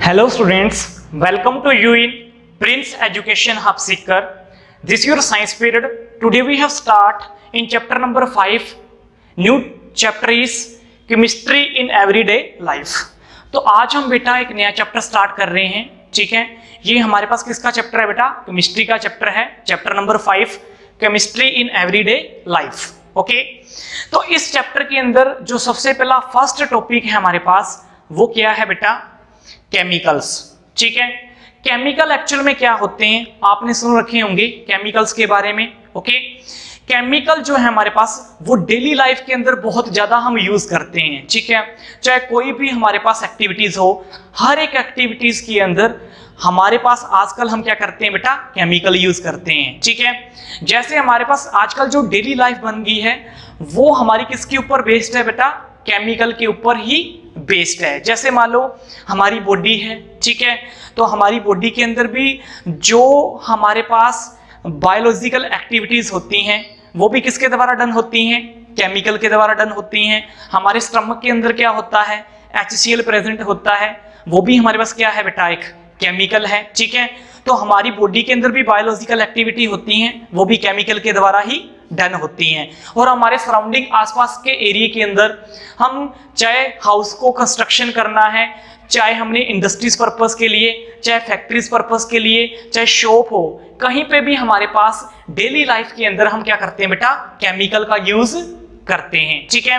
Hello students, welcome to you in Prince Education Hub Seeker. This is your science period. Today we have start in chapter number 5. New chapter is chemistry in everyday life. तो आज हम बेटा एक नया chapter start कर रहे हैं, ठीक है। ये हमारे पास किसका चैप्टर है बेटा? केमिस्ट्री का चैप्टर है, chapter number 5 chemistry in everyday life. Okay, तो इस चैप्टर के अंदर जो सबसे पहला फर्स्ट टॉपिक है हमारे पास वो क्या है बेटा? केमिकल्स, ठीक है। केमिकल एक्चुअल में क्या होते हैं आपने सुन रखे होंगे केमिकल्स के बारे में। ओके, केमिकल जो है हमारे पास वो डेली लाइफ के अंदर बहुत ज्यादा हम यूज करते हैं, ठीक है। चाहे कोई भी हमारे पास एक्टिविटीज हो, हर एक एक्टिविटीज के अंदर हमारे पास आजकल हम क्या करते हैं बेटा? केमिकल यूज करते हैं, ठीक है। जैसे हमारे पास आजकल जो डेली लाइफ बन गई है वो हमारी किसके ऊपर बेस्ड है बेटा? केमिकल के ऊपर ही बेस्ड है। जैसे मान लो हमारी बॉडी है, ठीक है, तो हमारी बॉडी के अंदर भी जो हमारे पास बायोलॉजिकल एक्टिविटीज होती हैं वो भी किसके द्वारा डन होती हैं? केमिकल के द्वारा डन होती हैं। हमारे स्टमक के अंदर क्या होता है? HCl प्रेजेंट होता है, वो भी हमारे पास क्या है बेटा? एक केमिकल है, ठीक है। तो हमारी बॉडी के अंदर भी बायोलॉजिकल एक्टिविटी होती हैं, वो भी केमिकल के द्वारा ही डन होती हैं। और हमारे सराउंडिंग आसपास के एरिया के अंदर हम चाहे हाउस को कंस्ट्रक्शन करना है, चाहे हमने इंडस्ट्रीज पर्पस के लिए, चाहे फैक्ट्रीज पर्पस के लिए, चाहे शॉप हो, कहीं पे भी हमारे पास डेली लाइफ के अंदर हम क्या करते हैं बेटा? केमिकल का यूज करते हैं, ठीक है।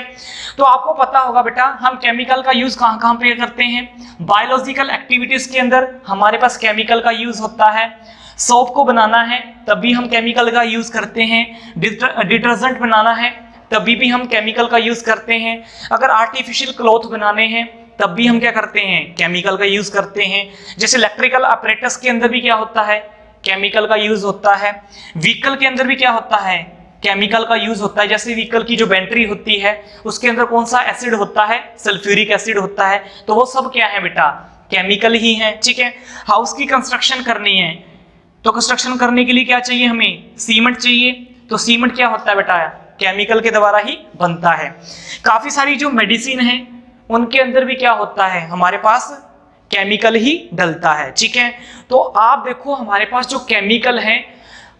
तो आपको पता होगा बेटा हम केमिकल का यूज कहां कहां पे करते हैं? बायोलॉजिकल एक्टिविटीज के अंदर हमारे पास केमिकल का यूज होता है। सोप को बनाना है तब भी हम केमिकल का यूज करते हैं। डिटर्जेंट बनाना है तभी भी हम केमिकल का यूज करते हैं। अगर आर्टिफिशियल क्लॉथ बनाने हैं तब भी हम क्या करते हैं? केमिकल का यूज करते हैं। जैसे इलेक्ट्रिकल अपरेटस के अंदर भी क्या होता है? केमिकल का यूज होता है। व्हीकल के अंदर भी क्या होता है? केमिकल का यूज होता है। जैसे व्हीकल की जो बैटरी होती है उसके अंदर कौन सा एसिड होता है? सल्फ्यूरिक एसिड होता है। तो वो सब क्या है बेटा? केमिकल ही है, ठीक है। हाउस की कंस्ट्रक्शन करनी है तो कंस्ट्रक्शन करने के लिए क्या चाहिए? हमें सीमेंट चाहिए। तो सीमेंट क्या होता है बेटा? केमिकल के द्वारा ही बनता है। काफी सारी जो मेडिसिन है उनके अंदर भी क्या होता है? हमारे पास केमिकल ही डलता है, ठीक है। तो आप देखो हमारे पास जो केमिकल है,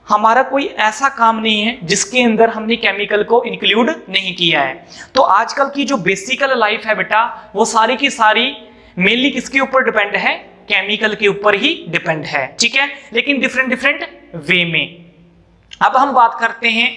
हमारा कोई ऐसा काम नहीं है जिसके अंदर हमने केमिकल को इंक्लूड नहीं किया है। तो आजकल की जो बेसिकल लाइफ है बेटा वो सारी की सारी मेनली किसके ऊपर डिपेंड है? केमिकल के ऊपर ही डिपेंड है, ठीक है, लेकिन डिफरेंट डिफरेंट वे में। अब हम बात करते हैं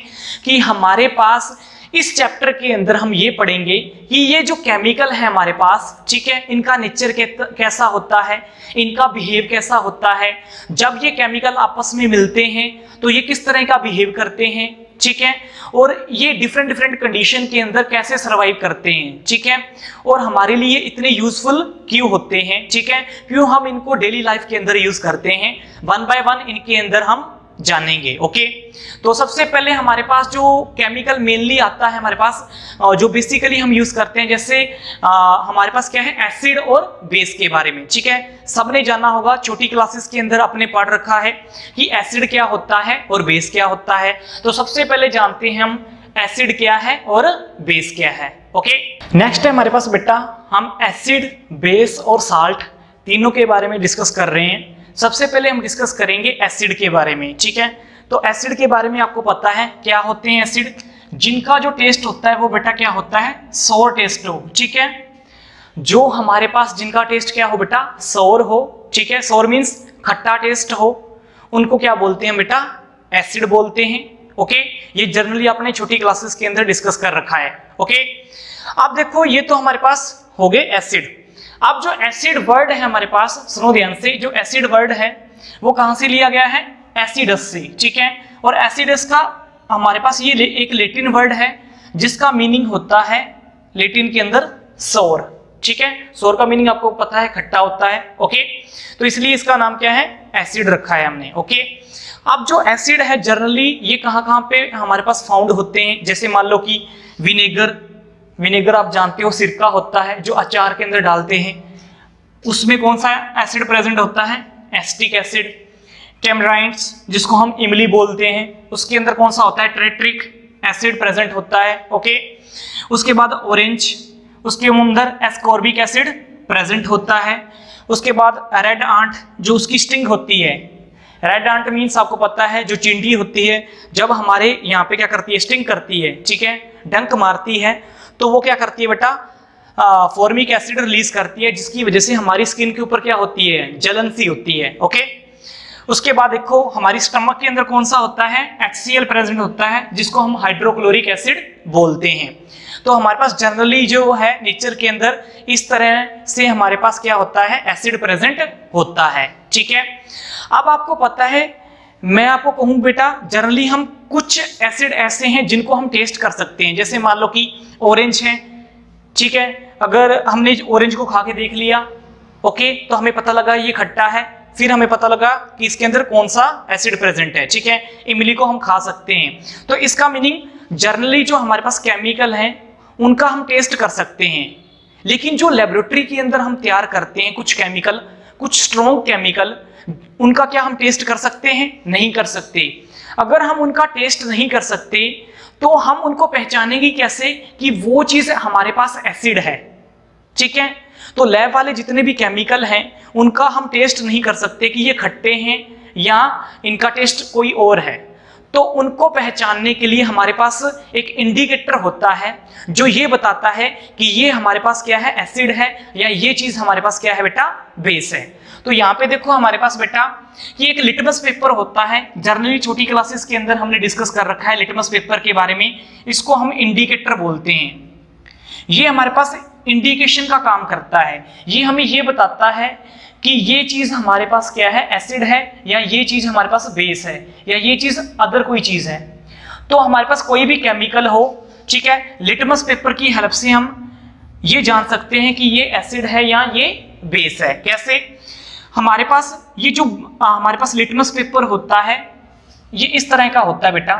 कि हमारे पास इस चैप्टर के अंदर हम ये पढ़ेंगे कि ये जो केमिकल है हमारे पास, ठीक है, इनका नेचर कैसा होता है, इनका बिहेव कैसा होता है। जब ये केमिकल आपस में मिलते हैं तो ये किस तरह का बिहेव करते हैं, ठीक है, और ये डिफरेंट डिफरेंट कंडीशन के अंदर कैसे सरवाइव करते हैं, ठीक है, और हमारे लिए इतने यूजफुल क्यों होते हैं, ठीक है, क्यों हम इनको डेली लाइफ के अंदर यूज करते हैं। वन बाय वन इनके अंदर हम जानेंगे। ओके, तो सबसे पहले हमारे पास जो केमिकल मेनली आता है हमारे पास जो बेसिकली हम यूज करते हैं, जैसे हमारे पास क्या है? एसिड और बेस के बारे में, ठीक है। सबने जाना होगा, छोटी क्लासेस के अंदर अपने पढ़ रखा है कि एसिड क्या होता है और बेस क्या होता है। तो सबसे पहले जानते हैं हम एसिड क्या है और बेस क्या है। ओके, नेक्स्ट है हमारे पास बेटा हम एसिड, बेस और साल्ट तीनों के बारे में डिस्कस कर रहे हैं। सबसे पहले हम डिस्कस करेंगे एसिड के बारे में, ठीक है। तो एसिड के बारे में आपको पता है क्या होते हैं एसिड? जिनका जो टेस्ट होता है वो बेटा क्या होता है? सोर टेस्ट हो, ठीक है। जो हमारे पास जिनका टेस्ट क्या हो बेटा? सोर हो, ठीक है। सोर मीन्स खट्टा टेस्ट हो, उनको क्या बोलते हैं बेटा? एसिड बोलते हैं। ओके, ये जनरली आपने छोटी क्लासेस के अंदर डिस्कस कर रखा है। ओके, अब देखो ये तो हमारे पास हो गए एसिड। अब जो एसिड वर्ड है हमारे पास, सुनो ध्यान से, जो एसिड वर्ड है वो कहां से लिया गया है? एसिडस से, ठीक है। और एसिडस का हमारे पास ये एक लैटिन वर्ड है जिसका मीनिंग होता है लैटिन के अंदर सोर, ठीक है। सोर का मीनिंग आपको पता है, खट्टा होता है। ओके, तो इसलिए इसका नाम क्या है? एसिड रखा है हमने। ओके, अब जो एसिड है जनरली ये कहां कहां पे हमारे पास फाउंड होते हैं? जैसे मान लो कि विनेगर, विनेगर आप जानते हो सिरका होता है जो अचार के अंदर डालते हैं, उसमें कौन सा एसिड प्रेजेंट होता है? Acetic acid. टेमराइंड्स जिसको हम इमली बोलते हैं उसके अंदर कौन सा होता है? टेट्रिक एसिड प्रेजेंट होता है। ओके, उसके बाद ऑरेंज, उसके अंदर एस्कॉर्बिक एसिड प्रेजेंट होता है। उसके बाद रेड आंट जो उसकी स्टिंग होती है, रेड आंट मीन्स आपको पता है जो चींटी होती है, जब हमारे यहाँ पे क्या करती है, स्टिंग करती है, ठीक है, डंक मारती है, तो वो क्या करती है बेटा, फॉर्मिक एसिड रिलीज करती है, जिसकी वजह से हमारी स्किन के ऊपर क्या होती है, जलन सी होती है। ओके, उसके बाद देखो हमारी स्टमक के अंदर कौन सा होता है, HCl प्रेजेंट होता है, जिसको हम हाइड्रोक्लोरिक एसिड बोलते हैं। तो हमारे पास जनरली जो है नेचर के अंदर इस तरह से हमारे पास क्या होता है, एसिड प्रेजेंट होता है, ठीक है। अब आपको पता है, मैं आपको कहूं बेटा, जनरली हम कुछ एसिड ऐसे हैं जिनको हम टेस्ट कर सकते हैं, जैसे मान लो कि ऑरेंज है, ठीक है, अगर हमने ऑरेंज को खा के देख लिया, ओके, तो हमें पता लगा ये खट्टा है, फिर हमें पता लगा कि इसके अंदर कौन सा एसिड प्रेजेंट है, ठीक है, इमली को हम खा सकते हैं। तो इसका मीनिंग जनरली जो हमारे पास केमिकल हैं उनका हम टेस्ट कर सकते हैं, लेकिन जो लेबोरेटरी के अंदर हम तैयार करते हैं कुछ केमिकल, कुछ स्ट्रॉन्ग केमिकल, उनका क्या हम टेस्ट कर सकते हैं, नहीं कर सकते। अगर हम उनका टेस्ट नहीं कर सकते तो हम उनको पहचानेंगे कैसे कि वो चीज हमारे पास एसिड है, ठीक है। तो लैब वाले जितने भी केमिकल हैं उनका हम टेस्ट नहीं कर सकते कि ये खट्टे हैं या इनका टेस्ट कोई और है। तो उनको पहचानने के लिए हमारे पास एक इंडिकेटर होता है जो ये बताता है कि ये हमारे पास क्या है, एसिड है, या ये चीज हमारे पास क्या है बेटा, बेस है। तो यहाँ पे देखो हमारे पास बेटा कि एक लिटमस पेपर होता है, जनरली छोटी क्लासेस के अंदर हमने डिस्कस कर रखा है लिटमस पेपर के बारे में, इसको हम इंडिकेटर बोलते हैं। ये हमारे पास इंडिकेशन का काम करता है, ये हमें ये बताता है कि ये चीज हमारे पास क्या है, एसिड है, या ये चीज हमारे पास बेस है, या ये चीज अदर कोई चीज है। तो हमारे पास कोई भी केमिकल हो, ठीक है, लिटमस पेपर की हेल्प से हम ये जान सकते हैं कि ये एसिड है या ये बेस है। कैसे, हमारे पास ये जो हमारे पास लिटमस पेपर होता है ये इस तरह का होता है बेटा,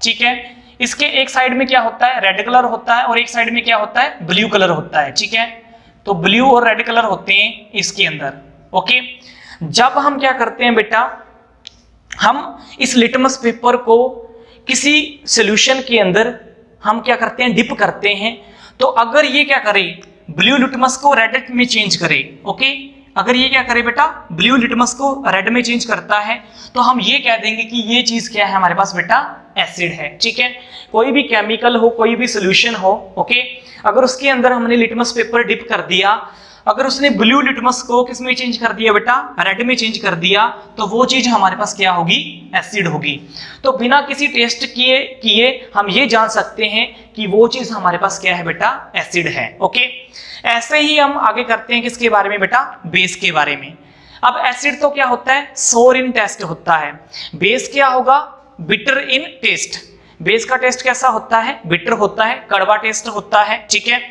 ठीक है। इसके एक साइड में क्या होता है, रेड कलर होता है, और एक साइड में क्या होता है, ब्लू कलर होता है, ठीक है। तो ब्लू और रेड कलर होते हैं इसके अंदर, ओके। जब हम क्या करते हैं बेटा, हम इस लिटमस पेपर को किसी सॉल्यूशन के अंदर हम क्या करते हैं, डिप करते हैं। तो अगर ये क्या करे, ब्लू लिटमस को रेड में चेंज करे, ओके, अगर ये क्या करे बेटा, ब्लू लिटमस को रेड में चेंज करता है, तो हम ये कह देंगे कि ये चीज क्या है हमारे पास बेटा, एसिड है, ठीक है। कोई भी केमिकल हो, कोई भी सॉल्यूशन हो, ओके, अगर उसके अंदर हमने लिटमस पेपर डिप कर दिया, अगर उसने ब्लू लिटमस को किस में चेंज कर दिया बेटा, रेड में चेंज कर दिया, तो वो चीज हमारे पास क्या होगी, एसिड होगी। तो बिना किसी टेस्ट किए हम ये जान सकते हैं कि वो चीज हमारे पास क्या है बेटा, एसिड है, ओके। ऐसे ही हम आगे करते हैं किसके बारे में बेटा, बेस के बारे में। अब एसिड तो क्या होता है, सोर इन टेस्ट होता है, बेस क्या होगा, बिटर इन टेस्ट। बेस का टेस्ट कैसा होता है, बिटर होता है, कड़वा टेस्ट होता है, ठीक है।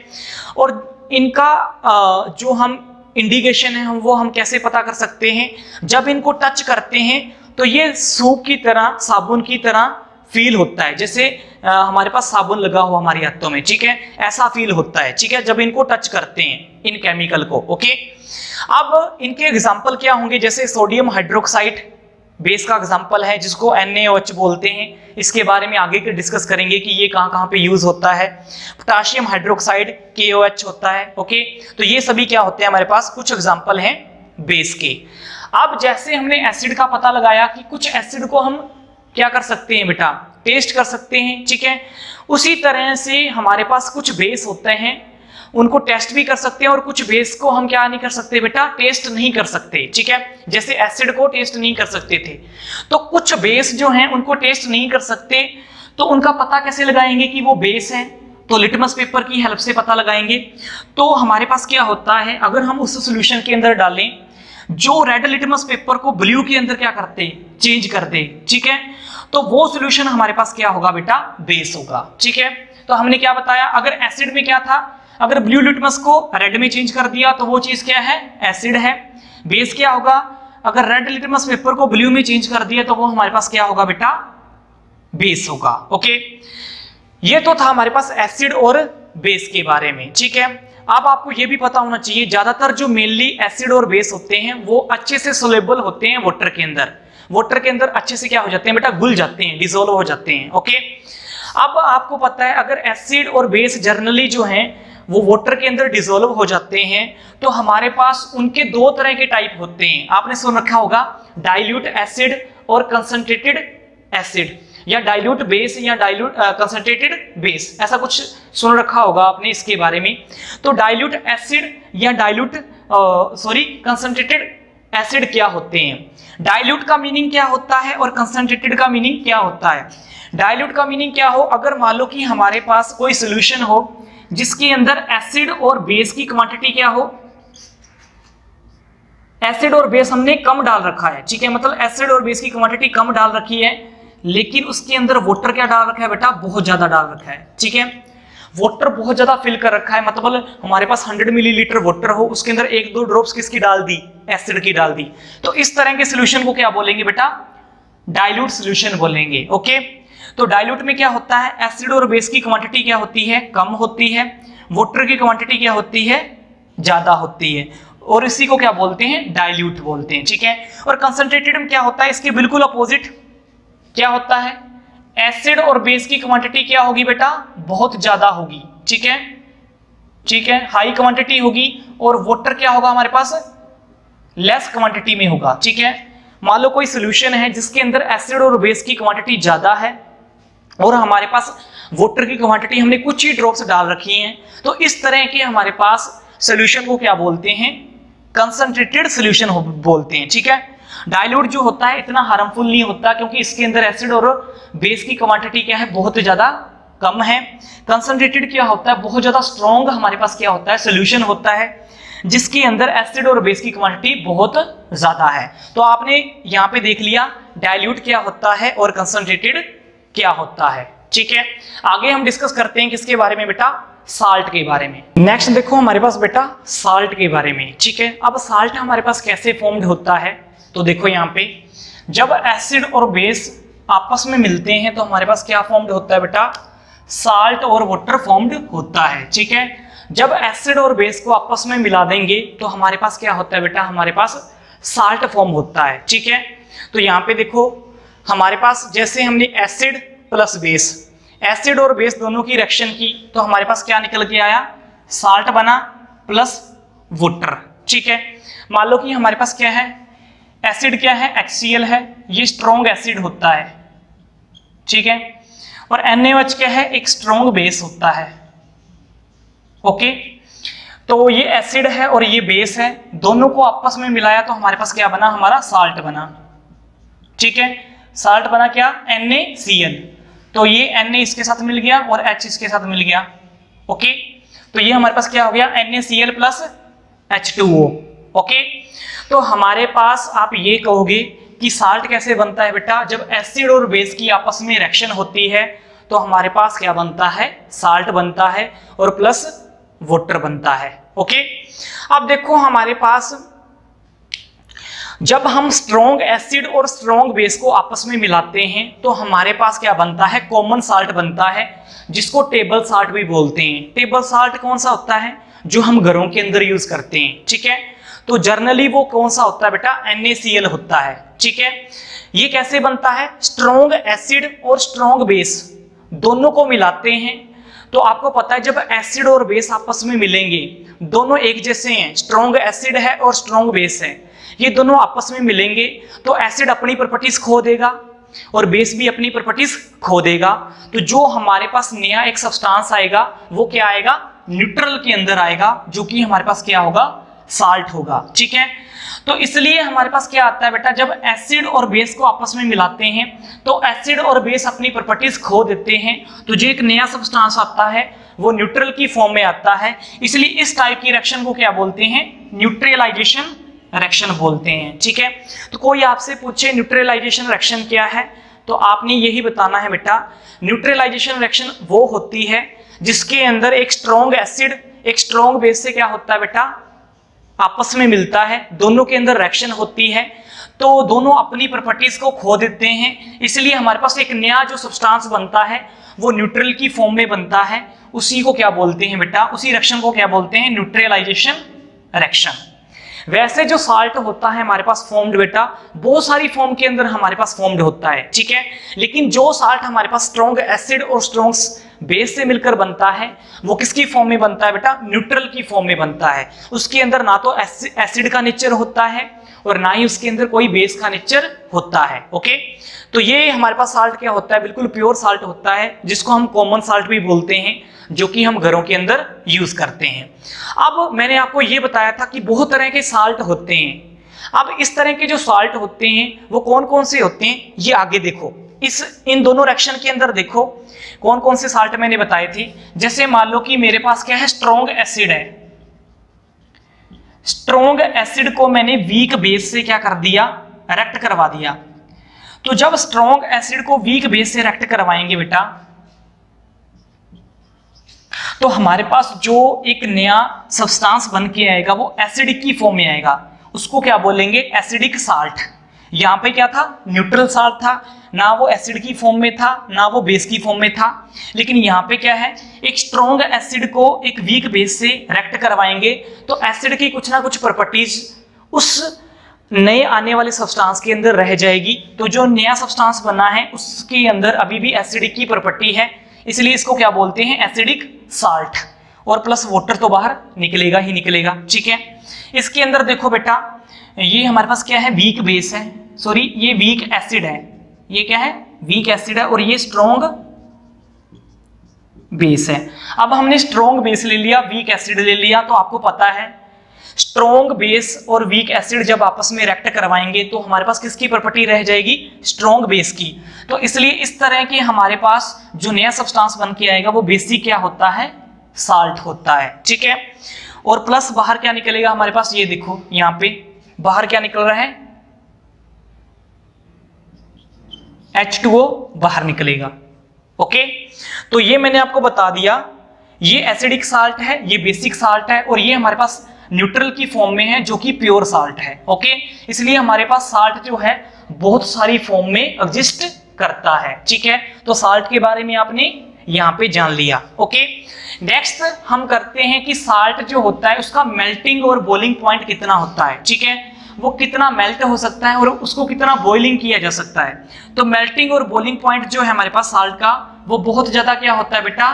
और इनका जो हम इंडिकेशन है वो हम कैसे पता कर सकते हैं, जब इनको टच करते हैं तो ये सूप की तरह, साबुन की तरह फील होता है, जैसे हमारे पास साबुन लगा हो हमारी हाथों में, ठीक है, ऐसा फील होता है, ठीक है, जब इनको टच करते हैं इन केमिकल को, ओके। अब इनके एग्जांपल क्या होंगे, जैसे सोडियम हाइड्रोक्साइड बेस का एग्जांपल है जिसको NaOH बोलते हैं, इसके बारे में आगे डिस्कस करेंगे कि ये कहाँ पे यूज होता है। पोटाशियम हाइड्रोक्साइड KOH होता है, ओके। तो ये सभी क्या होते हैं हमारे पास, कुछ एग्जांपल हैं बेस के। अब जैसे हमने एसिड का पता लगाया कि कुछ एसिड को हम क्या कर सकते हैं बेटा, टेस्ट कर सकते हैं, ठीक है, उसी तरह से हमारे पास कुछ बेस होते हैं, उनको टेस्ट भी कर सकते हैं, और कुछ बेस को हम क्या नहीं कर सकते बेटा, टेस्ट नहीं कर सकते, ठीक है। जैसे एसिड को टेस्ट नहीं कर सकते थे, तो कुछ बेस जो हैं उनको टेस्ट नहीं कर सकते, तो उनका पता कैसे लगाएंगे कि वो बेस है, तो लिटमस पेपर की हेल्प से पता लगाएंगे। तो हमारे पास क्या होता है, अगर हम उस सॉल्यूशन के अंदर डालें जो रेड लिटमस पेपर को ब्लू के अंदर क्या करते, चेंज कर दे, ठीक है, तो वो सॉल्यूशन हमारे पास क्या होगा बेटा, बेस होगा, ठीक है। तो हमने क्या बताया, अगर एसिड में क्या था, अगर ब्लू लिटमस को रेड में चेंज कर दिया तो वो चीज क्या है, एसिड है। बेस क्या होगा, अगर रेड लिटमस पेपर को ब्लू में चेंज कर दिया तो वो हमारे पास क्या होगा बेटा, बेस होगा, ओके। ये तो था हमारे पास एसिड और बेस के बारे में, ठीक है। अब आपको ये भी पता होना चाहिए, ज्यादातर जो मेनली एसिड और बेस होते हैं वो अच्छे से सोलेबल होते हैं वाटर के अंदर, वाटर के अंदर अच्छे से क्या हो जाते हैं बेटा, घुल जाते हैं, डिसॉल्व हो जाते हैं, ओके। अब आपको पता है अगर एसिड और बेस जर्नली जो हैं वो वाटर के अंदर डिसॉल्व हो जाते हैं, तो हमारे पास उनके दो तरह के टाइप होते हैं। आपने सुन रखा होगा डाइल्यूट एसिड और कंसंट्रेटेड एसिड, या डाइल्यूट बेस या डाइल्यूट कंसंट्रेटेड बेस, ऐसा कुछ सुन रखा होगा आपने इसके बारे में। तो डाइल्यूट एसिड या डाइल्यूट कंसंट्रेटेड एसिड क्या होते हैं? डाइल्यूट का मीनिंग क्या होता है और कंसंट्रेटेड का मीनिंग क्या होता है? डाइल्यूट का मीनिंग क्या हो, अगर मान लो कि हमारे पास कोई सॉल्यूशन हो जिसके अंदर एसिड और बेस की क्वांटिटी क्या हो, एसिड और बेस हमने कम डाल रखा है, ठीक है, मतलब एसिड और बेस की क्वांटिटी कम डाल रखी है, लेकिन उसके अंदर वाटर क्या डाल रखा है बेटा, बहुत ज्यादा डाल रखा है, ठीक है, वाटर बहुत ज्यादा फिल कर रखा है, मतलब हमारे पास 100 मिलीलीटर वाटर हो, उसके अंदर 1-2 ड्रॉप्स किसकी डाल दी, एसिड की डाल दी, तो इस तरह के सॉल्यूशन को क्या बोलेंगे बेटा, डाइल्यूट सॉल्यूशन बोलेंगे। ओके, तो डाइल्यूट में क्या होता है, एसिड और बेस की क्वांटिटी क्या होती है, कम होती है, वाटर की क्वांटिटी क्या होती है, ज्यादा होती है, और इसी को क्या बोलते हैं, डाइल्यूट बोलते हैं, ठीक है। और कंसंट्रेटेड में क्या होता है, इसके बिल्कुल अपोजिट क्या होता है, एसिड और बेस की क्वांटिटी क्या होगी बेटा, बहुत ज्यादा होगी, ठीक है, ठीक है, हाई क्वांटिटी होगी, और वाटर क्या होगा हमारे पास, लेस क्वांटिटी में होगा, ठीक है। मान लो कोई सॉल्यूशन है जिसके अंदर एसिड और बेस की क्वांटिटी ज्यादा है और हमारे पास वाटर की क्वांटिटी हमने कुछ ही ड्रॉप्स डाल रखी हैं, तो इस तरह के हमारे पास सॉल्यूशन को क्या बोलते हैं, कंसंट्रेटेड सॉल्यूशन बोलते हैं, ठीक है। डाइल्यूट जो होता है इतना हार्मफुल नहीं होता, क्योंकि इसके अंदर एसिड और बेस की क्वांटिटी क्या है, बहुत ज्यादा कम है। कंसंट्रेटेड क्या होता है, बहुत ज्यादा स्ट्रॉन्ग हमारे पास क्या होता है, सॉल्यूशन होता है जिसके अंदर एसिड और बेस की क्वांटिटी बहुत ज्यादा है। तो आपने यहाँ पे देख लिया डाइल्यूट क्या होता है और कंसंट्रेटेड क्या होता है, ठीक है। आगे हम डिस्कस करते हैं किसके बारे में बेटा, साल्ट के बारे में। नेक्स्ट देखो हमारे पास बेटा साल्ट के बारे में, ठीक है। अब साल्ट हमारे पास कैसे फॉर्म्ड होता है, तो देखो यहाँ पे जब एसिड और बेस आपस में मिलते हैं तो हमारे पास क्या फॉर्म्ड होता है बेटा, साल्ट और वाटर फॉर्म्ड होता है, ठीक है। जब एसिड और बेस को आपस में मिला देंगे तो हमारे पास क्या होता है बेटा, हमारे पास साल्ट फॉर्म होता है, ठीक है। तो यहाँ पे देखो हमारे पास जैसे हमने एसिड प्लस बेस, एसिड और बेस दोनों की रिएक्शन की तो हमारे पास क्या निकल के आया, साल्ट बना प्लस वाटर, ठीक है। मान लो कि हमारे पास क्या है, एसिड क्या है, HCl है, ये स्ट्रॉन्ग एसिड होता है, ठीक है, और NaOH क्या है, एक स्ट्रॉन्ग बेस होता है। ओके, तो ये एसिड है और ये बेस है, दोनों को आपस में मिलाया तो हमारे पास क्या बना, हमारा साल्ट बना, ठीक है। साल्ट बना क्या, NaCl, तो ये Na इसके साथ मिल गया और H इसके साथ मिल गया। ओके, तो ये हमारे पास क्या हो गया, NaCl प्लस H2O। ओके, तो हमारे पास आप ये कहोगे कि साल्ट कैसे बनता है बेटा, जब एसिड और बेस की आपस में रिएक्शन होती है तो हमारे पास क्या बनता है, साल्ट बनता है और प्लस वाटर बनता है। ओके, अब देखो हमारे पास जब हम स्ट्रॉन्ग एसिड और स्ट्रॉन्ग बेस को आपस में मिलाते हैं तो हमारे पास क्या बनता है, कॉमन साल्ट बनता है, जिसको टेबल साल्ट भी बोलते हैं। टेबल साल्ट कौन सा होता है, जो हम घरों के अंदर यूज करते हैं, ठीक है। तो जर्नली वो कौन सा होता है बेटा, NaCl होता है, ठीक है। ये कैसे बनता है, स्ट्रॉन्ग एसिड और स्ट्रॉन्ग बेस दोनों को मिलाते हैं तो आपको पता है जब एसिड और बेस आपस में मिलेंगे, दोनों एक जैसे हैं, स्ट्रॉन्ग एसिड है और स्ट्रॉन्ग बेस है, ये दोनों आपस में मिलेंगे तो एसिड अपनी प्रॉपर्टीज खो देगा और बेस भी अपनी प्रॉपर्टीज खो देगा। तो जो हमारे पास नया एक सब्सटेंस आएगा वो क्या आएगा, न्यूट्रल के अंदर आएगा, जो कि हमारे पास क्या होगा, साल्ट होगा, ठीक है। तो इसलिए हमारे पास क्या आता है बेटा, जब एसिड और बेस को आपस में मिलाते हैं तो एसिड और बेस अपनी प्रॉपर्टीज खो देते हैं, तो जो एक नया सब्सटेंस आता है वो न्यूट्रल की फॉर्म में आता है। इसलिए इस टाइप की रिएक्शन को क्या बोलते हैं, न्यूट्रलाइजेशन रिएक्शन बोलते हैं, ठीक है। तो कोई आपसे पूछे न्यूट्रलाइजेशन रिएक्शन क्या है, तो आपने यही बताना है बेटा, न्यूट्रलाइजेशन रिएक्शन वो होती है जिसके अंदर एक स्ट्रॉन्ग एसिड एक स्ट्रॉन्ग बेस से क्या होता है बेटा, आपस में मिलता है, दोनों के अंदर रिएक्शन होती है तो दोनों अपनी प्रॉपर्टीज को खो देते हैं, इसलिए हमारे पास एक नया जो सब्सटेंस बनता है वो न्यूट्रल की फॉर्म में बनता है। उसी को क्या बोलते हैं बेटा, उसी रिएक्शन को क्या बोलते हैं, न्यूट्रलाइजेशन रिएक्शन। वैसे जो साल्ट होता है हमारे पास फॉर्म्ड बेटा बहुत सारी फॉर्म के अंदर हमारे पास फॉर्म्ड होता है, ठीक है। लेकिन जो साल्ट हमारे पास स्ट्रॉन्ग एसिड और स्ट्रॉन्ग बेस से मिलकर बनता है वो किसकी फॉर्म में बनता है बेटा, न्यूट्रल की फॉर्म में बनता है। उसके अंदर ना तो एसिड का नेचर होता है और ना ही उसके अंदर कोई बेस का नेचर होता है। ओके, तो ये हमारे पास साल्ट क्या होता है, बिल्कुल प्योर साल्ट होता है, जिसको हम कॉमन साल्ट भी बोलते हैं, जो कि हम घरों के अंदर यूज करते हैं। अब मैंने आपको ये बताया था कि बहुत तरह के साल्ट होते हैं। अब इस तरह के जो साल्ट होते हैं वो कौन कौन से होते हैं, ये आगे देखो, इन दोनों रिएक्शन के अंदर देखो कौन कौन से साल्ट मैंने बताए थे। जैसे मान लो कि मेरे पास क्या है, स्ट्रॉन्ग एसिड है। स्ट्रॉन्ग एसिड को मैंने वीक बेस से क्या कर दिया, रिएक्ट करवा दिया। तो जब स्ट्रॉन्ग एसिड को वीक बेस से रिएक्ट करवाएंगे बेटा, तो हमारे पास जो एक नया सब्सटेंस बन के आएगा वो एसिडिक की फॉर्म में आएगा, उसको क्या बोलेंगे, एसिडिक साल्ट। यहां पे क्या था, न्यूट्रल साल्ट था, ना वो एसिड की फॉर्म में था ना वो बेस की फॉर्म में था। लेकिन यहाँ पे क्या है, एक स्ट्रॉन्ग एसिड को एक वीक बेस से रिएक्ट करवाएंगे तो एसिड की कुछ ना कुछ प्रॉपर्टीज उस नए आने वाले सब्सटेंस के अंदर रह जाएगी। तो जो नया सब्सटेंस बना है उसके अंदर अभी भी एसिडिक की प्रॉपर्टी है, इसलिए इसको क्या बोलते हैं, एसिडिक साल्ट। और प्लस वाटर तो बाहर निकलेगा ही निकलेगा। ठीक है, इसके अंदर देखो बेटा, ये हमारे पास क्या है, वीक बेस है, सॉरी ये वीक एसिड है, ये क्या है, वीक एसिड है, और ये स्ट्रॉन्ग बेस है। अब हमने स्ट्रॉन्ग बेस ले लिया, वीक एसिड ले लिया, तो आपको पता है स्ट्रॉन्ग बेस और वीक एसिड जब आपस में रिएक्ट करवाएंगे तो हमारे पास किसकी प्रॉपर्टी रह जाएगी, स्ट्रॉन्ग बेस की। तो इसलिए इस तरह के हमारे पास जो नया सब्सटेंस बन के आएगा वो बेसिक क्या होता है, साल्ट होता है। ठीक है, और प्लस बाहर क्या निकलेगा हमारे पास, ये देखो यहां पे बाहर क्या निकल रहा है, H2O बाहर निकलेगा। ओके, तो ये मैंने आपको बता दिया, ये एसिडिक साल्ट है, ये बेसिक साल्ट है, और ये हमारे पास न्यूट्रल की फॉर्म में है जो कि प्योर साल्ट है। ओके, इसलिए हमारे पास साल्ट जो है बहुत सारी फॉर्म में एग्जिस्ट करता है। ठीक है, तो साल्ट के बारे में आपने यहां पे जान लिया। ओके, नेक्स्ट हम करते हैं कि साल्ट जो होता है उसका मेल्टिंग और बॉइलिंग पॉइंट कितना होता है। ठीक है, वो कितना मेल्ट हो सकता है और उसको कितना बॉइलिंग किया जा सकता है। तो मेल्टिंग और बॉइलिंग पॉइंट जो है हमारे पास साल्ट का, वो बहुत ज्यादा क्या होता है बेटा,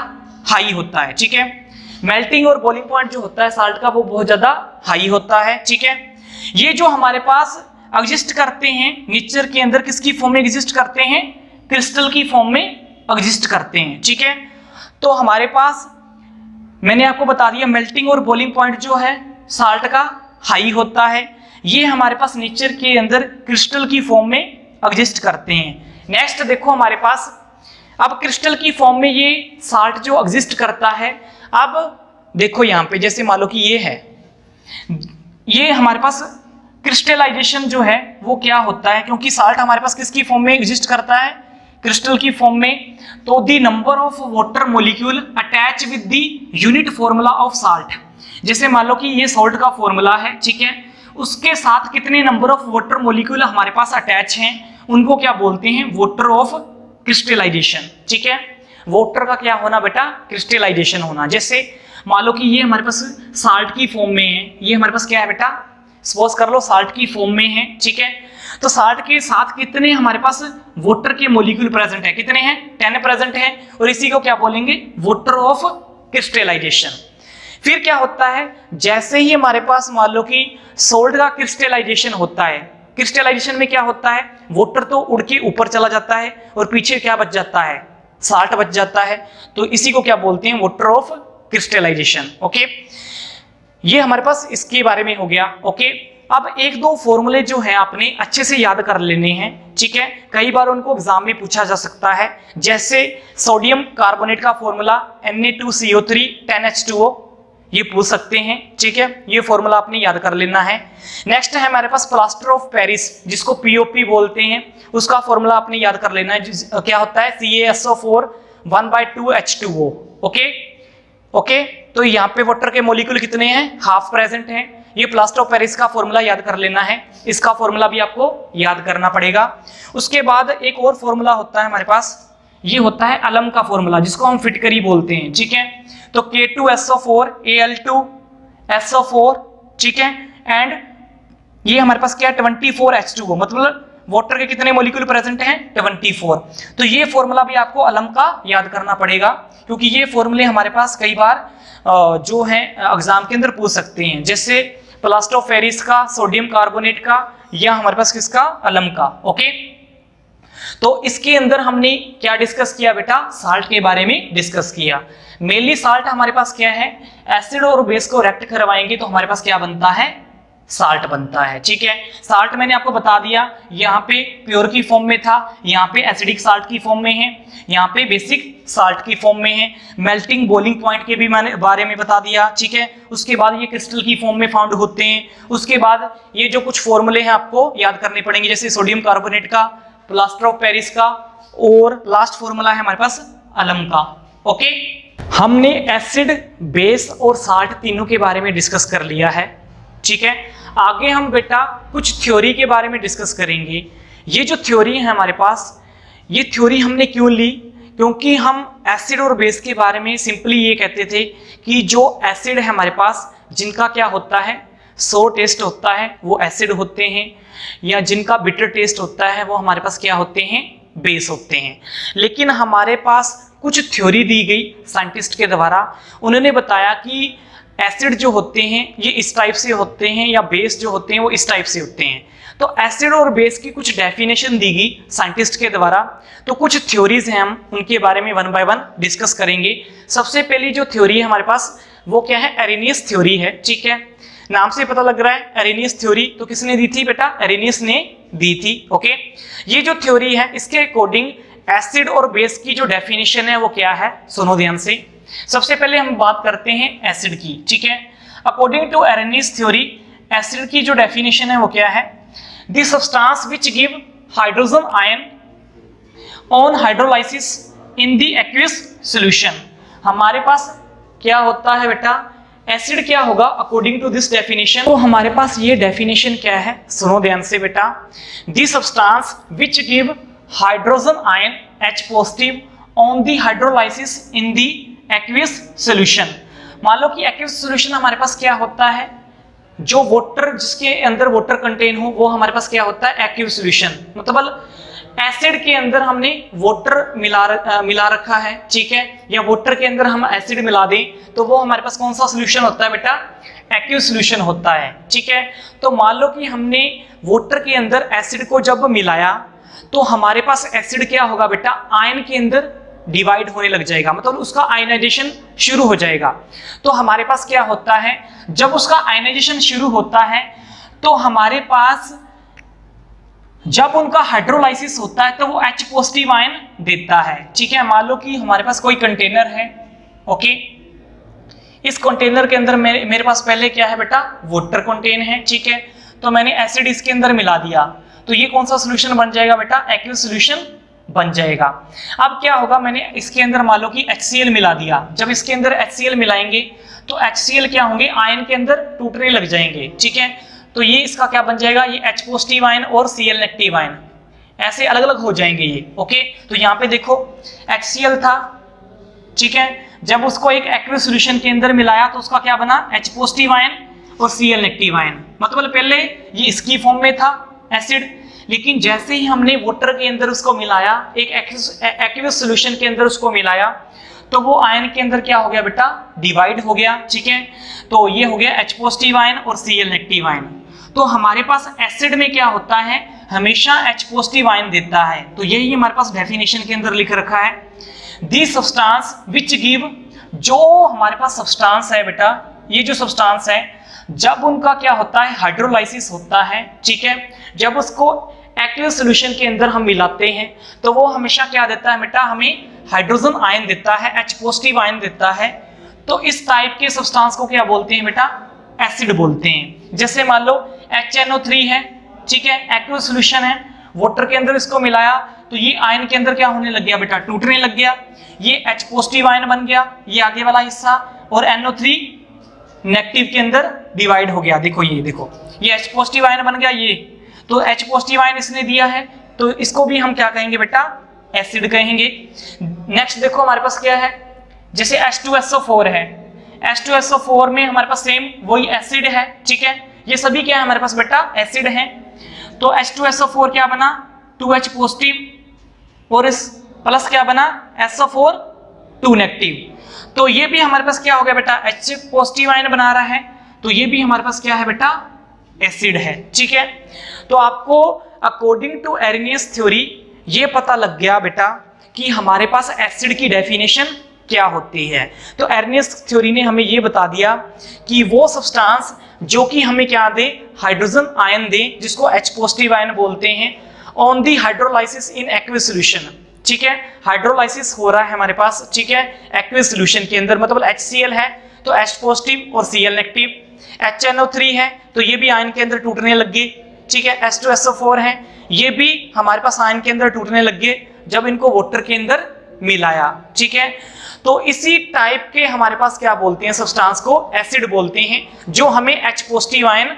हाई होता है। ठीक है, मेल्टिंग और बॉइलिंग पॉइंट जो होता है साल्ट का वो बहुत ज्यादा हाई होता है। ठीक है, ये जो हमारे पास एग्जिस्ट करते हैं नेचर के अंदर, किसकी फॉर्म में एग्जिस्ट करते हैं, क्रिस्टल की फॉर्म में एग्जिस्ट करते हैं। ठीक है, तो हमारे पास मैंने आपको बता दिया मेल्टिंग और बॉइलिंग पॉइंट जो है साल्ट का हाई होता है, ये हमारे पास नेचर के अंदर क्रिस्टल की फॉर्म में एग्जिस्ट करते हैं। नेक्स्ट देखो हमारे पास, अब क्रिस्टल की फॉर्म में ये साल्ट जो एग्जिस्ट करता है, अब देखो यहां पे जैसे मान लो कि ये है, ये हमारे पास क्रिस्टलाइजेशन जो है वो क्या होता है, क्योंकि साल्ट हमारे पास किसकी फॉर्म में एग्जिस्ट करता है, क्रिस्टल की फॉर्म में। तो the number of water molecule attach with the unit formula of salt, जैसे मान लो कि ये सॉल्ट का फॉर्मूला है, ठीक है, उसके साथ कितने नंबर ऑफ वाटर मॉलिक्यूल हमारे पास अटैच हैं, उनको क्या बोलते हैं, वाटर ऑफ क्रिस्टलाइजेशन। ठीक है, वाटर का क्या होना बेटा, क्रिस्टलाइजेशन होना। जैसे मान लो कि ये हमारे पास साल्ट की फॉर्म में है, ये हमारे पास क्या है बेटा, सपोज कर लो साल्ट की फॉर्म में है। ठीक है, तो साल्ट के साथ कितने हमारे पास वाटर के मॉलिक्यूल प्रेजेंट है, कितने हैं, 10 प्रेजेंट है, और इसी को क्या बोलेंगे, वाटर ऑफ क्रिस्टलाइजेशन। फिर क्या होता है, जैसे ही हमारे पास मान लो कि सोल्ट का क्रिस्टलाइजेशन होता है, क्रिस्टलाइजेशन में क्या होता है, वाटर तो उड़ के ऊपर चला जाता है और पीछे क्या बच जाता है, साल्ट बच जाता है, तो इसी को क्या बोलते हैं, वाटर ऑफ क्रिस्टलाइजेशन। ओके, ये हमारे पास इसके बारे में हो गया। ओके, अब एक दो फॉर्मूले जो है आपने अच्छे से याद कर लेने हैं। ठीक है, कई बार उनको एग्जाम में पूछा जा सकता है, जैसे सोडियम कार्बोनेट का फॉर्मूला Na2CO3 10H2O, ये पूछ सकते हैं। ठीक है, ये फॉर्मूला आपने याद कर लेना है। नेक्स्ट है हमारे पास प्लास्टर ऑफ पेरिस, जिसको POP बोलते हैं, उसका फॉर्मूला आपने याद कर लेना है, क्या होता है, CaSO4 1/2H2O। ओके, तो यहाँ पे वाटर के मॉलिक्यूल कितने हैं, हाफ प्रेजेंट हैं। ये प्लास्टर ऑफ पेरिस का फॉर्मूला याद कर लेना है, इसका फॉर्मूला भी आपको याद करना पड़ेगा। उसके बाद एक और फॉर्मूला होता है हमारे पास, ये होता है अलम का फॉर्मूला, जिसको हम फिटकरी बोलते हैं। ठीक है, तो K2SO4 Al2SO4, ठीक है, एंड ये हमारे पास क्या है, 24H2O, मतलब वाटर के कितने मॉलिक्यूल प्रेजेंट हैं, 24। तो ये फॉर्मूला भी आपको अलम का याद करना पड़ेगा, क्योंकि ये फॉर्मूले हमारे पास कई बार जो है एग्जाम के अंदर पूछ सकते हैं, जैसे प्लास्टर ऑफ पेरिस का, सोडियम कार्बोनेट का, या हमारे पास किसका, अलम का। ओके, तो इसके अंदर हमने क्या डिस्कस किया बेटा, साल्ट के बारे में डिस्कस किया। मेनली साल्ट हमारे पास क्या है, एसिड और बेस को रिएक्ट करवाएंगे तो हमारे पास क्या बनता है, साल्ट बनता है। ठीक है, साल्ट मैंने आपको बता दिया, यहाँ पे प्योर की फॉर्म में था, यहाँ पे एसिडिक साल्ट की फॉर्म में है, यहाँ पे बेसिक साल्ट की फॉर्म में है। मेल्टिंग बॉइलिंग पॉइंट के भी मैंने बारे में बता दिया। ठीक है, उसके बाद ये क्रिस्टल की फॉर्म में फाउंड होते हैं। उसके बाद ये जो कुछ फॉर्मूले हैं आपको याद करने पड़ेंगे, जैसे सोडियम कार्बोनेट का, प्लास्टर ऑफ पेरिस का, और लास्ट फॉर्मूला है हमारे पास अलम का। ओके, हमने एसिड, बेस और साल्ट तीनों के बारे में डिस्कस कर लिया है। ठीक है, आगे हम बेटा कुछ थ्योरी के बारे में डिस्कस करेंगे। ये जो थ्योरी है हमारे पास, ये थ्योरी हमने क्यों ली, क्योंकि हम एसिड और बेस के बारे में सिंपली ये कहते थे कि जो एसिड है हमारे पास, जिनका क्या होता है, सोर टेस्ट होता है, वो एसिड होते हैं, या जिनका बिटर टेस्ट होता है वो हमारे पास क्या होते हैं, बेस होते हैं। लेकिन हमारे पास कुछ थ्योरी दी गई साइंटिस्ट के द्वारा, उन्होंने बताया कि एसिड जो होते हैं ये इस टाइप से होते हैं, या बेस जो होते हैं वो इस टाइप से होते हैं। तो एसिड और बेस की कुछ डेफिनेशन दी गई साइंटिस्ट के द्वारा, तो कुछ थ्योरीज हैं, हम उनके बारे में वन बाय वन डिस्कस करेंगे। सबसे पहली जो थ्योरी है हमारे पास वो क्या है, एरेनियस थ्योरी है। ठीक है, नाम से पता लग रहा है एरेनियस थ्योरी, तो किसने दी थी बेटा, एरेनियस ने दी थी। ओके, ये जो थ्योरी है इसके अकॉर्डिंग एसिड और बेस की जो डेफिनेशन है वो क्या है, सुनो ध्यान से। सबसे पहले हम बात करते हैं एसिड की। ठीक है, according to Arrhenius theory, acid की जो डेफिनेशन है वो क्या है, the substance which give hydrogen ion on hydrolysis in the aqueous solution. हमारे पास क्या होता है बेटा, एसिड क्या होगा अकॉर्डिंग टू दिस डेफिनेशन। तो हमारे पास ये डेफिनेशन क्या है, सुनो ध्यान से बेटा, the substance which give hydrogen ion H positive on the hydrolysis in the aqueous solution. मान लो कि एक्वियस सॉल्यूशन हमारे पास क्या होता है, जो वाटर, जिसके अंदर वाटर कंटेन हो वो हमारे पास क्या होता है, एक्वियस सॉल्यूशन। मतलब एसिड के अंदर हमने वाटर मिला रखा है। ठीक है, या वाटर के अंदर हम एसिड मिला दें तो वो हमारे पास कौन सा सॉल्यूशन होता है बेटा, एक्वियस सॉल्यूशन होता है। ठीक है, तो मान लो कि हमने वाटर के अंदर एसिड को जब मिलाया तो हमारे पास एसिड क्या होगा बेटा, आयन के अंदर डिवाइड होने लग जाएगा, मतलब उसका आयनाइजेशन शुरू हो जाएगा। तो हमारे पास क्या होता है, जब उसका आयनाइजेशन शुरू होता है तो हमारे पास जब उनका हाइड्रोलाइसिस होता है तो वो H पॉजिटिव आयन देता है। ठीक है, मान लो कि हमारे पास कोई कंटेनर है। ओके, इस कंटेनर के अंदर मेरे पास पहले क्या है बेटा, वाटर कंटेन है। ठीक है, तो मैंने एसिड इसके अंदर मिला दिया तो ये कौन सा सॉल्यूशन बन जाएगा बेटा, एक्वियस सॉल्यूशन बन जाएगा। अब क्या होगा, मैंने इसके अंदर मान लो कि HCl मिला दिया। जब इसके अंदर HCl मिलाएंगे तो HCl क्या होंगे, आयन के अंदर टूटने लग जाएंगे। ठीक है, तो ये इसका क्या बन जाएगा, ये H पॉजिटिव आयन और Cl नेगेटिव आयन ऐसे अलग अलग हो जाएंगे ये। ओके, तो यहाँ पे देखो HCl था। ठीक है, जब उसको एक एक्वियस सॉल्यूशन के अंदर मिलाया तो उसका क्या बना, H पॉजिटिव आयन और Cl नेगेटिव आयन। मतलब पहले ये इसकी फॉर्म में था एसिड, लेकिन जैसे ही हमने वाटर के अंदर उसको मिलाया, एक एक्वियस सॉल्यूशन के अंदर उसको मिलाया, तो वो आयन के अंदर क्या हो गया बेटा, डिवाइड हो गया। ठीक है, तो ये हो गया H पॉजिटिव आयन और Cl नेगेटिव आयन। तो हमारे पास एसिड में क्या होता है, हमेशा H पॉजिटिव आयन देता है। तो यही हमारे पास डेफिनेशन के अंदर लिख रखा है, दी सब्सटेंस व्हिच गिव, जो हमारे पास सब्सटेंस है बेटा, ये जो सब्सटेंस है जब उनका क्या होता है, हाइड्रोलाइसिस होता है। ठीक है, जब उसको एक्वियस सॉल्यूशन के अंदर हम मिलाते हैं तो वो हमेशा क्या देता है बेटा, हमें हाइड्रोजन आयन देता है, H पॉजिटिव आयन देता है। तो इस टाइप के सब्सटेंस को क्या बोलते हैं बेटा, एसिड बोलते हैं। जैसे मान लो HNO3 है। ठीक है, एक्वियस सॉल्यूशन है, वाटर के अंदर इसको मिलाया तो ये आयन के अंदर क्या होने लग गया बेटा, टूटने लग गया। ये H पॉजिटिव आयन बन गया, ये आगे वाला हिस्सा, और NO3 नेगेटिव के अंदर डिवाइड हो गया। देखो ये देखो, ये H पॉजिटिव आयन बन गया, ये तो H पॉजिटिव आयन इसने दिया है, तो इसको भी हम क्या कहेंगे बेटा, एसिड कहेंगे। नेक्स्ट देखो हमारे पास क्या है, जैसे H2SO4 है, H2SO4 में हमारे पास सेम वही एसिड है। ठीक है, ये सभी क्या है हमारे पास बेटा, एसिड है। तो H2SO4 क्या बना, 2H पॉजिटिव, और इस प्लस क्या बना, SO4 2 नेगेटिव। तो ये भी हमारे पास क्या हो गया बेटा, H पॉजिटिव आयन बना रहा है, तो ये भी हमारे पास क्या है बेटा, एसिड है। ठीक है, तो आपको अकॉर्डिंग टू एरेनियस थ्योरी ये पता लग गया बेटा कि हमारे पास एसिड की डेफिनेशन क्या होती है। तो एरेनियस थ्योरी ने हमें ये बता दिया कि वो सब्सटेंस जो कि हमें क्या दे, हाइड्रोजन आयन दे, जिसको H पॉजिटिव आयन बोलते हैं, on the hydrolysis in aqueous solution. ठीक है, हाइड्रोलाइसिस हो रहा है हमारे पास, ठीक है, एक्वियस सॉल्यूशन के अंदर, मतलब HCl है तो H पॉजिटिव और Cl नेगेटिव, HNO3 है तो ये भी आयन के अंदर टूटने लग गए। ठीक है, H2SO4 है, ये भी हमारे पास आयन के अंदर टूटने लग गए जब इनको वाटर के अंदर मिलाया। ठीक है, तो इसी टाइप के हमारे पास क्या बोलते हैं, सब्सटेंस को एसिड बोलते हैं, जो हमें H पॉजिटिव आयन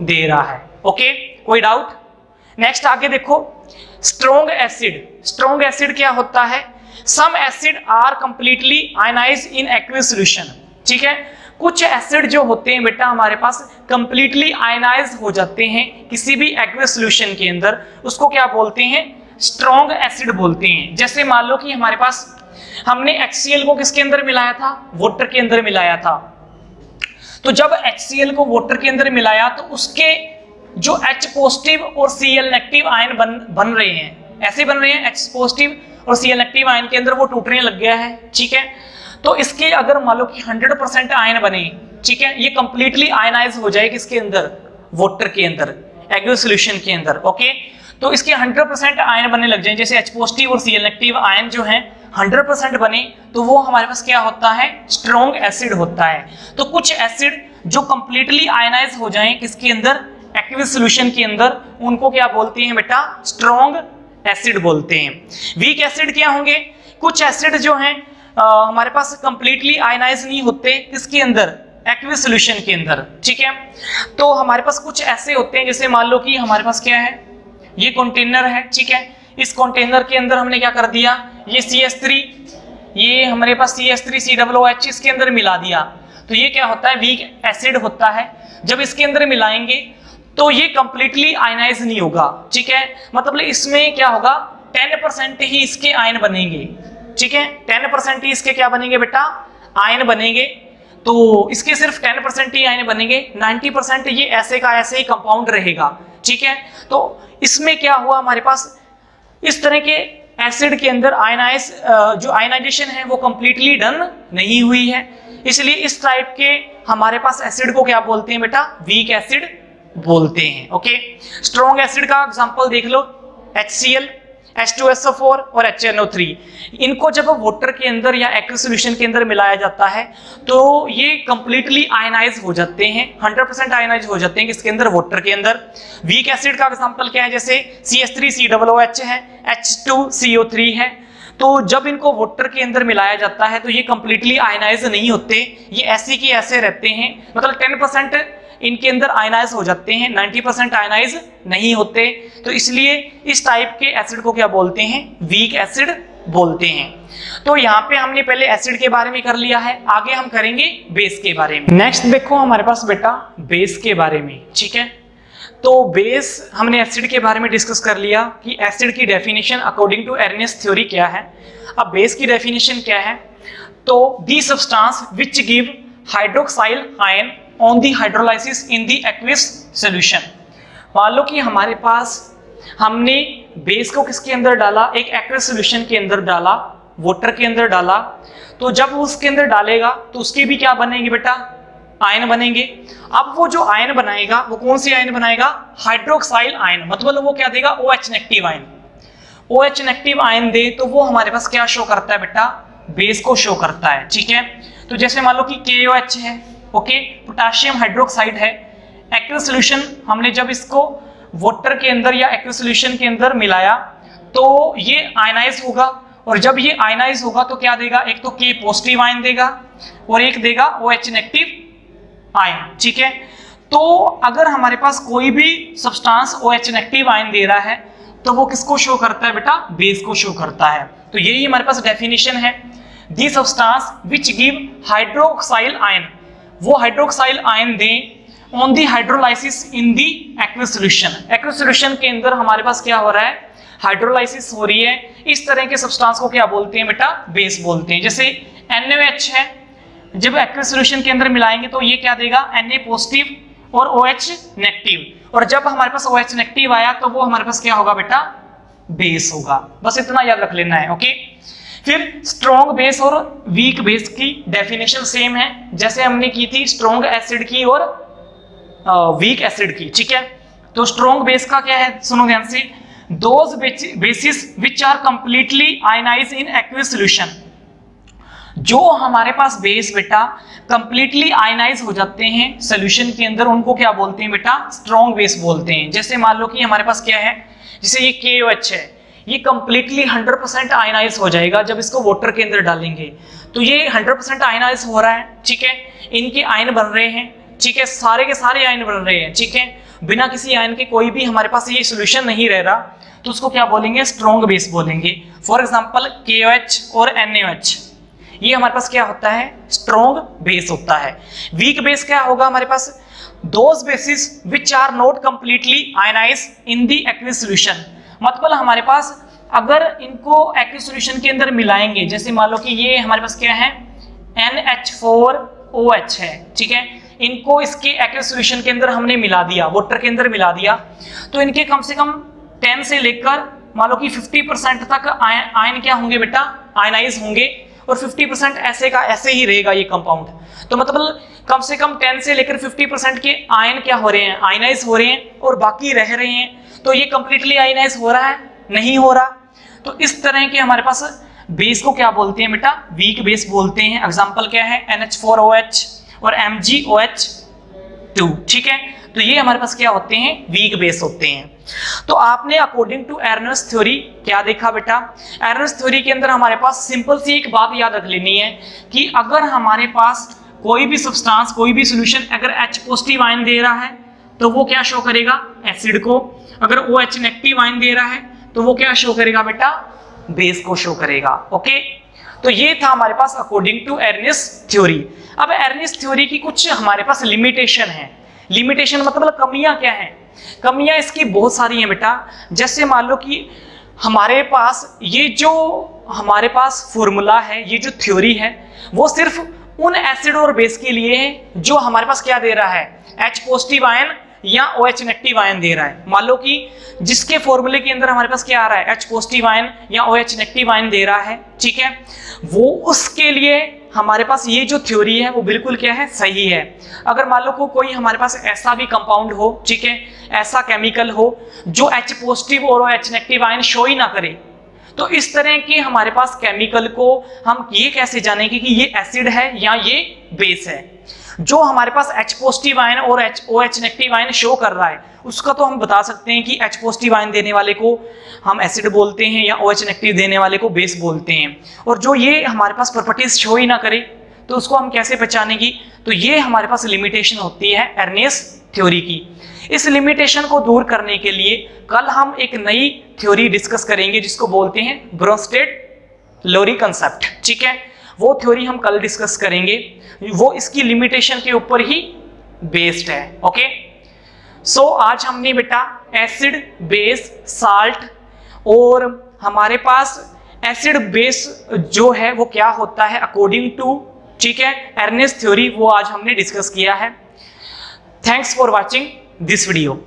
दे रहा है। ओके, कोई डाउट? नेक्स्ट आगे देखो, स्ट्रॉन्ग एसिड। स्ट्रॉन्ग एसिड क्या होता है, some acid are completely ionised in aqueous solution. ठीक है, कुछ एसिड जो होते हैं बेटा हमारे पास कंप्लीटली आयनाइज हो जाते हैं किसी भी एक्वियस सॉल्यूशन के अंदर, उसको क्या बोलते हैं, स्ट्रॉन्ग एसिड बोलते हैं। जैसे मान लो कि हमारे पास हमने HCl को किसके अंदर मिलाया था, वाटर के अंदर मिलाया था, तो जब HCl को वाटर के अंदर मिलाया तो उसके जो H पॉजिटिव और Cl नेगेटिव आयन बन रहे हैं, ऐसे बन रहे हैं, H पॉजिटिव और Cl नेगेटिव आयन के अंदर वो टूटने लग गया है। ठीक है, तो इसके अगर मान लो कि 100% आयन बने, ठीक है, ये कंप्लीटली आयनाइज हो जाए किसके अंदर, वाटर के अंदर, एक्वियस सॉल्यूशन के अंदर। ओके, तो इसके 100% आयन बनने लग जाए, जैसे H पॉजिटिव और Cl नेगेटिव आयन जो हैं 100% बने, तो वो हमारे पास क्या होता है, स्ट्रॉन्ग एसिड होता है। तो कुछ एसिड जो कंप्लीटली आयनाइज हो जाएं किसके अंदर, एक्वियस सॉल्यूशन के अंदर, उनको क्या बोलते हैं बेटा, स्ट्रॉन्ग एसिड बोलते हैं। वीक एसिड क्या होंगे, कुछ एसिड जो हैं हमारे पास कंप्लीटली आयनाइज नहीं होते किसके अंदर, एक्वियस सॉल्यूशन के अंदर। ठीक है, तो हमारे पास कुछ ऐसे होते हैं, जैसे मान लो कि हमारे पास क्या है, ये कंटेनर है। ठीक है, इस कंटेनर के अंदर हमने क्या कर दिया, ये CH3, ये हमारे पास CH3COOH इसके अंदर मिला दिया, तो ये क्या होता है, वीक एसिड होता है। जब इसके अंदर मिलाएंगे तो ये कंप्लीटली आयनाइज नहीं होगा। ठीक है, मतलब इसमें क्या होगा, 10% ही इसके आयन बनेंगे। ठीक है, 10% ही इसके क्या बनेंगे बेटा, आयन बनेंगे। तो इसके सिर्फ 10% ही आयन बनेंगे, 90% ये ऐसे का ऐसे ही कंपाउंड रहेगा। ठीक है, तो इसमें क्या हुआ, हमारे पास इस तरह के एसिड के अंदर जो आयनाइजेशन है वो कंप्लीटली डन नहीं हुई है, इसलिए इस टाइप के हमारे पास एसिड को क्या बोलते हैं बेटा, वीक एसिड बोलते हैं। ओके, स्ट्रॉन्ग एसिड का एग्जांपल देख लो, HCl, H2SO4 और HNO3, इनको जब वाटर के अंदर या एक्वियस सॉल्यूशन के अंदर मिलाया जाता है तो ये कंप्लीटली आयनाइज हो जाते हैं, 100% आयनाइज हो जाते हैं किसके अंदर, वाटर के अंदर। वीक एसिड का एग्जांपल क्या है, जैसे CH3COOH है, H2CO3 है, तो जब इनको वाटर के अंदर मिलाया जाता है तो ये कंप्लीटली आयनाइज नहीं होते, ये ऐसे की ऐसे रहते हैं, मतलब 10% इनके अंदर आयनाइज हो जाते हैं, 90% आयनाइज नहीं होते, तो इसलिए इस टाइप के एसिड को क्या बोलते हैं, वीक एसिड बोलते हैं। तो यहाँ पे हमने पहले एसिड के बारे में कर लिया है, आगे हम करेंगे बेस के बारे में। नेक्स्ट देखो हमारे पास बेटा बेस के बारे में। ठीक है, तो बेस हमने एसिड के बारे में डिस्कस कर लिया कि एसिड की definition according to Arrhenius theory क्या है। अब बेस की डेफिनेशन क्या है, तो the substance which give hydroxyl ion on the hydrolysis in the aqueous solution. मान लो कि हमारे पास हमने बेस को किसके अंदर डाला, एक एक्वियस सॉल्यूशन के अंदर डाला, वाटर के अंदर डाला, तो जब उसके अंदर डालेगा तो उसके भी क्या बनेंगे बेटा, आयन बनेंगे। अब वो जो आयन बनाएगा वो कौन सी आयन बनाएगा, हाइड्रोक्साइल आयन, मतलब वो क्या देगा, OH negative ion. OH negative ion दे तो वो हमारे पास क्या शो करता है बेटा, बेस को शो करता है। ठीक है, तो जैसे मान लो कि KOH है, ओके, पोटेशियम हाइड्रोक्साइड है, एक्वियस सॉल्यूशन हमने जब इसको वाटर के अंदर या एक्वियस सॉल्यूशन के अंदर मिलाया तो ये आयनाइज होगा, और जब ये आयनाइज होगा तो क्या देगा, एक तो K पॉजिटिव आयन देगा और एक देगा OH नेगेटिव आयन। ठीक है, तो अगर हमारे पास कोई भी सब्सटेंस OH नेगेटिव आयन दे रहा है तो वो किसको शो करता है बेटा, बेस को शो करता है। तो यही हमारे पास डेफिनेशन है, the substance which give hydroxyl ion, वो हाइड्रोक्साइल आयन दें on the hydrolysis in the aqueous solution. Aqueous solution के अंदर हमारे पास क्या हो रहा है, हाइड्रोलाइसिस हो रही है, इस तरह के सब्सटेंस को क्या बोलते हैं बेटा, बेस बोलते हैं। जैसे NaOH है, जब एक्वियस सॉल्यूशन के अंदर मिलाएंगे तो ये क्या देगा, Na पॉजिटिव और OH नेगेटिव, और जब हमारे पास OH नेगेटिव आया तो वो हमारे पास क्या होगा बेटा, बेस होगा। बस इतना याद रख लेना है। ओके, फिर स्ट्रॉन्ग बेस और वीक बेस की डेफिनेशन सेम है जैसे हमने की थी स्ट्रॉन्ग एसिड की और वीक एसिड की, ठीक है। तो स्ट्रॉन्ग बेस का क्या है, सुनो ध्यान से, those bases which are completely ionise in aqueous solution. जो हमारे पास बेस बेटा कंप्लीटली आयनाइज हो जाते हैं सॉल्यूशन के अंदर, उनको क्या बोलते हैं बेटा, स्ट्रॉन्ग बेस बोलते हैं। जैसे मान लो कि हमारे पास क्या है, जैसे ये KOH है, ये कंप्लीटली 100% आयनाइज हो जाएगा जब इसको वाटर के अंदर डालेंगे। तो ये 100% आयनाइज हो रहा है, ठीक है, इनके आयन बन रहे हैं, ठीक है, सारे के सारे आयन बन रहे हैं, ठीक है, बिना किसी आयन के कोई भी हमारे पास ये सॉल्यूशन नहीं रह रहा, तो उसको क्या बोलेंगे, स्ट्रॉन्ग बेस बोलेंगे। फॉर एग्जांपल KOH और NaOH, ये हमारे पास क्या होता है, स्ट्रॉन्ग बेस होता है। वीक बेस क्या होगा हमारे पास, those bases which are not completely ionise in the aqueous solution. मतलब हमारे पास अगर इनको एक्वियस सॉल्यूशन के अंदर मिलाएंगे, जैसे मान लो कि ये हमारे पास क्या है, NH4OH है, ठीक है, इनको इसके एक्वियस सॉल्यूशन के अंदर हमने मिला दिया, वाटर के अंदर मिला दिया, तो इनके कम से कम 10 से लेकर मान लो कि 50% तक आयन क्या होंगे बेटा, आयनाइज होंगे, और 50% ऐसे का ऐसे ही रहेगा ये कंपाउंड। तो मतलब कम से कम 10 से लेकर 50% के आयन क्या हो रहे हैं, आयनाइज हो रहे हैं, और बाकी रह रहे हैं। तो ये कंप्लीटली आयनाइज हो रहा है, नहीं हो रहा। तो इस तरह के हमारे पास बेस को क्या बोलते हैं बेटा, वीक बेस बोलते हैं। एग्जांपल क्या है, NH4OH और MgOH2, ठीक है। तो ये हमारे पास क्या होते हैं, वीक बेस होते हैं। तो आपने अकॉर्डिंग टू एर्नस्ट थ्योरी क्या देखा बेटा, एर्नस्ट थ्योरी के अंदर हमारे पास सिंपल सी एक बात याद रख लेनी है कि अगर हमारे पास कोई भी सब्सटेंस, कोई भी सॉल्यूशन अगर H पॉजिटिव आयन दे रहा है तो वो क्या शो करेगा, एसिड को। अगर OH नेगेटिव आयन दे रहा है तो वो क्या शो करेगा बेटा, बेस को शो करेगा। ओके, तो ये था हमारे पास अकॉर्डिंग टू एर्नस्ट थ्योरी। अब एर्नस्ट थ्योरी की कुछ हमारे पास लिमिटेशन है। लिमिटेशन मतलब कमियां क्या है, कमियां इसकी बहुत सारी हैं बेटा। जैसे मान लो कि हमारे पास ये जो हमारे पास फॉर्मूला है, ये जो थ्योरी है, वो सिर्फ उन एसिड और बेस के लिए है जो हमारे पास क्या दे रहा है, H पॉजिटिव आयन या OH नेगेटिव आयन दे रहा है। मान लो कि जिसके फॉर्मूले के अंदर हमारे पास क्या आ रहा है, H पॉजिटिव आयन या OH नेगेटिव आयन दे रहा है, ठीक है, वो उसके लिए हमारे पास ये जो थ्योरी है वो बिल्कुल क्या है, सही है। अगर मान लो को कोई हमारे पास ऐसा भी कंपाउंड हो, ठीक है, ऐसा केमिकल हो जो H पॉजिटिव और OH नेगेटिव आयन शो ही ना करे, तो इस तरह के हमारे पास केमिकल को हम ये कैसे जानेंगे कि ये एसिड है या ये बेस है। जो हमारे पास H पॉजिटिव आयन और OH नेगेटिव आयन शो कर रहा है उसका तो हम बता सकते हैं कि H पॉजिटिव आयन देने वाले को हम एसिड बोलते हैं या OH नेगेटिव देने वाले को बेस बोलते हैं। और जो ये हमारे पास प्रॉपर्टीज शो ही ना करे तो उसको हम कैसे पहचानेंगे, तो ये हमारे पास लिमिटेशन होती है एर्नस्ट थ्योरी की। इस लिमिटेशन को दूर करने के लिए कल हम एक नई थ्योरी डिस्कस करेंगे जिसको बोलते हैं ब्रोंस्टेड-लोरी कंसेप्ट, ठीक है। वो थ्योरी हम कल डिस्कस करेंगे, वो इसकी लिमिटेशन के ऊपर ही बेस्ड है। ओके, सो आज हमने बेटा एसिड, बेस, साल्ट और हमारे पास एसिड बेस जो है वो क्या होता है अकॉर्डिंग टू, ठीक है, एर्नस्ट थ्योरी, वो आज हमने डिस्कस किया है। Thanks for watching this video.